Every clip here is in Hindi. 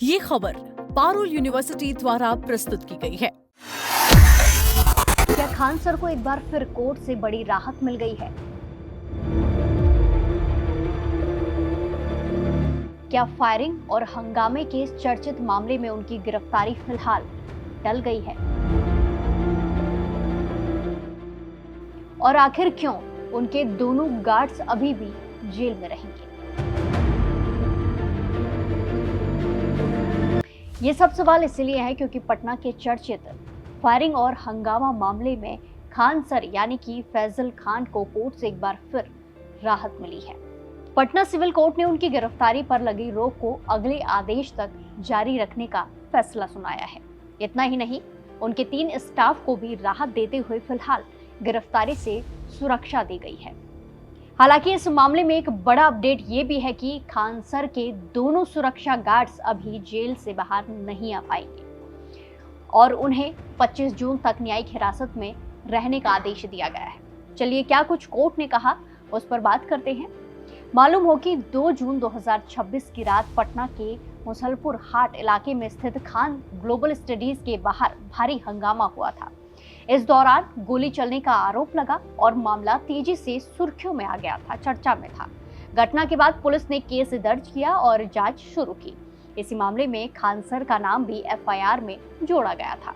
ये खबर पारुल यूनिवर्सिटी द्वारा प्रस्तुत की गई है। क्या खान सर को एक बार फिर कोर्ट से बड़ी राहत मिल गई है? क्या फायरिंग और हंगामे के इस चर्चित मामले में उनकी गिरफ्तारी फिलहाल टल गई है? और आखिर क्यों उनके दोनों गार्ड्स अभी भी जेल में रहेंगे? ये सब सवाल इसलिए है क्योंकि पटना के चर्चित फायरिंग और हंगामा मामले में खान सर यानी कि फैजल खान को कोर्ट से एक बार फिर राहत मिली है। पटना सिविल कोर्ट ने उनकी गिरफ्तारी पर लगी रोक को अगले आदेश तक जारी रखने का फैसला सुनाया है। इतना ही नहीं, उनके 3 स्टाफ को भी राहत देते हुए फिलहाल गिरफ्तारी से सुरक्षा दी गई है। हालांकि इस मामले में एक बड़ा अपडेट ये भी है कि खान सर के दोनों सुरक्षा गार्ड्स अभी जेल से बाहर नहीं आ पाएंगे और उन्हें 25 जून तक न्यायिक हिरासत में रहने का आदेश दिया गया है। चलिए, क्या कुछ कोर्ट ने कहा उस पर बात करते हैं। मालूम हो कि 2 जून 2026 की रात पटना के मुसलपुर हाट इलाके में स्थित खान ग्लोबल स्टडीज के बाहर भारी हंगामा हुआ था। इस दौरान गोली चलने का आरोप लगा और मामला तेजी से सुर्खियों में आ गया था, चर्चा में था। घटना के बाद पुलिस ने केस दर्ज किया और जांच शुरू की। इसी मामले में खान सर का नाम भी एफआईआर में जोड़ा गया था,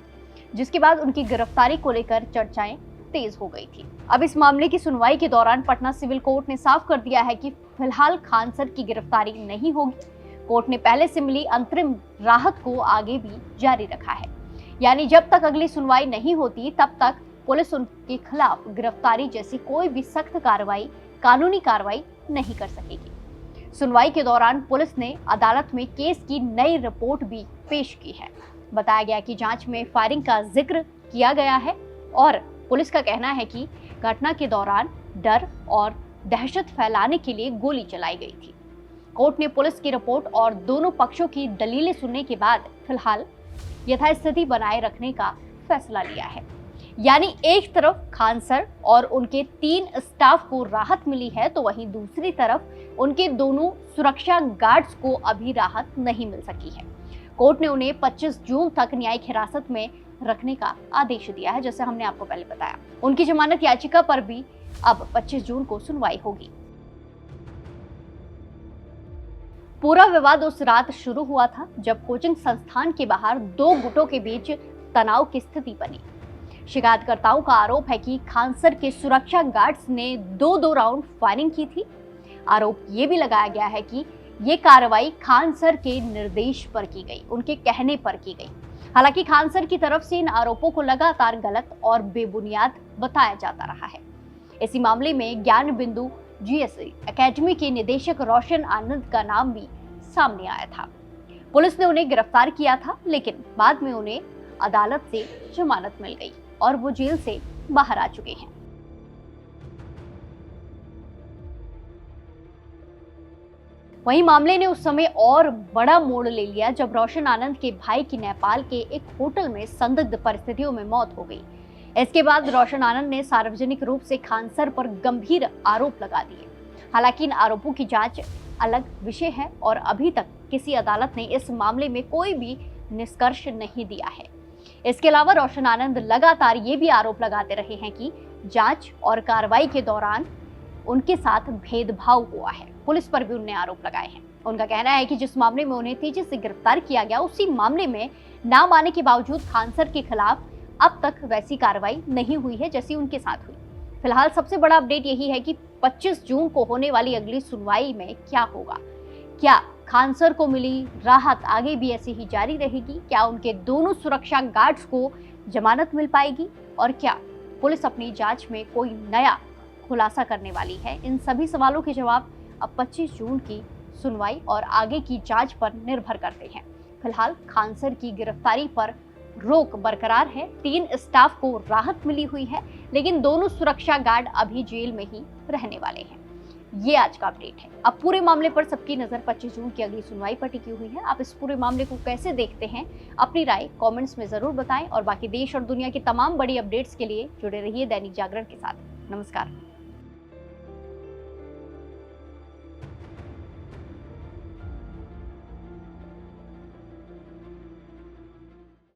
जिसके बाद उनकी गिरफ्तारी को लेकर चर्चाएं तेज हो गई थी। अब इस मामले की सुनवाई के दौरान पटना सिविल कोर्ट ने साफ कर दिया है कि फिलहाल खान सर की गिरफ्तारी नहीं होगी। कोर्ट ने पहले से मिली अंतरिम राहत को आगे भी जारी रखा है, यानी जब तक अगली सुनवाई नहीं होती तब तक पुलिस उनके खिलाफ गिरफ्तारी जैसी कोई भी सख्त कार्रवाई, कानूनी कार्रवाई नहीं कर सकेगी। सुनवाई के दौरान पुलिस ने अदालत में केस की नई रिपोर्ट भी पेश की है। बताया गया कि जांच में फायरिंग का जिक्र किया गया है और पुलिस का कहना है कि घटना के दौरान डर और दहशत फैलाने के लिए गोली चलाई गई थी। कोर्ट ने पुलिस की रिपोर्ट और दोनों पक्षों की दलीलें सुनने के बाद फिलहाल यथास्थिति बनाए रखने का फैसला लिया है। यानी एक तरफ खान सर और उनके 3 स्टाफ को राहत मिली है, तो वहीं दूसरी तरफ उनके दोनों सुरक्षा गार्ड्स को अभी राहत नहीं मिल सकी है। कोर्ट ने उन्हें 25 जून तक न्यायिक हिरासत में रखने का आदेश दिया है, जैसे हमने आपको पहले बताया। उनकी जमानत याचिका पर भी अब 25 जून को सुनवाई होगी। पूरा विवाद उस रात शुरू हुआ था जब कोचिंग संस्थान के बाहर 2 गुटों के बीच तनाव की स्थिति बनी। शिकायतकर्ताओं का आरोप है कि खान सर के सुरक्षा गार्ड्स ने 2 राउंड फायरिंग की थी। आरोप ये भी लगाया गया है कि ये कार्रवाई खान सर के निर्देश पर की गई, उनके कहने पर की गई। हालांकि खान सर की तरफ से इन आरोपों को लगातार गलत और बेबुनियाद बताया जाता रहा है। इसी मामले में ज्ञान बिंदु जीएससी एकेडमी के निदेशक रोशन आनंद का नाम भी सामने आया था। पुलिस ने उन्हें गिरफ्तार किया था, लेकिन बाद में उन्हें अदालत से जमानत मिल गई और वो जेल से बाहर आ चुके हैं। वहीं मामले ने उस समय और बड़ा मोड़ ले लिया जब रोशन आनंद के भाई की नेपाल के एक होटल में संदिग्ध परिस्थितियों में मौत हो गई। इसके बाद रोशन आनंद ने सार्वजनिक रूप से खान सर पर गंभीर आरोप लगा दिए। हालांकि इन आरोपों की जांच अलग विषय है और अभी तक किसी अदालत ने इस मामले में कोई भी निष्कर्ष नहीं दिया है। इसके अलावा रोशन आनंद लगातार ये भी आरोप लगाते रहे हैं कि जांच और कार्रवाई के दौरान उनके साथ भेदभाव हुआ है। पुलिस पर भी उन्होंने आरोप लगाए हैं। उनका कहना है कि जिस मामले में उन्हें तेजी से गिरफ्तार किया गया, उसी मामले में नाम आने के बावजूद खान सर के खिलाफ अब तक वैसी कार्रवाई नहीं हुई है जैसी उनके साथ हुई। फिलहाल सबसे बड़ा अपडेट यही है कि 25 जून को होने वाली अगली सुनवाई में क्या होगा। क्या खान सर को मिली राहत आगे भी ऐसी ही जारी रहेगी? क्या उनके दोनों सुरक्षा गार्ड्स को जमानत मिल पाएगी? और क्या पुलिस अपनी जांच में कोई नया खुलासा करने वाली है? इन सभी सवालों के जवाब अब 25 जून की सुनवाई और आगे की जांच पर निर्भर करते हैं। फिलहाल खान सर की गिरफ्तारी पर रोक बरकरार है। 3 स्टाफ को राहत मिली हुई है, लेकिन दोनों सुरक्षा गार्ड अभी जेल में ही रहने वाले हैं। ये आज का अपडेट है। अब पूरे मामले पर सबकी नजर 25 जून की अगली सुनवाई पर टिकी हुई है। आप इस पूरे मामले को कैसे देखते हैं? अपनी राय कमेंट्स में जरूर बताएं और बाकी देश और दुनिया की तमाम बड़ी अपडेट्स के लिए जुड़े रहिए दैनिक जागरण के साथ। नमस्कार।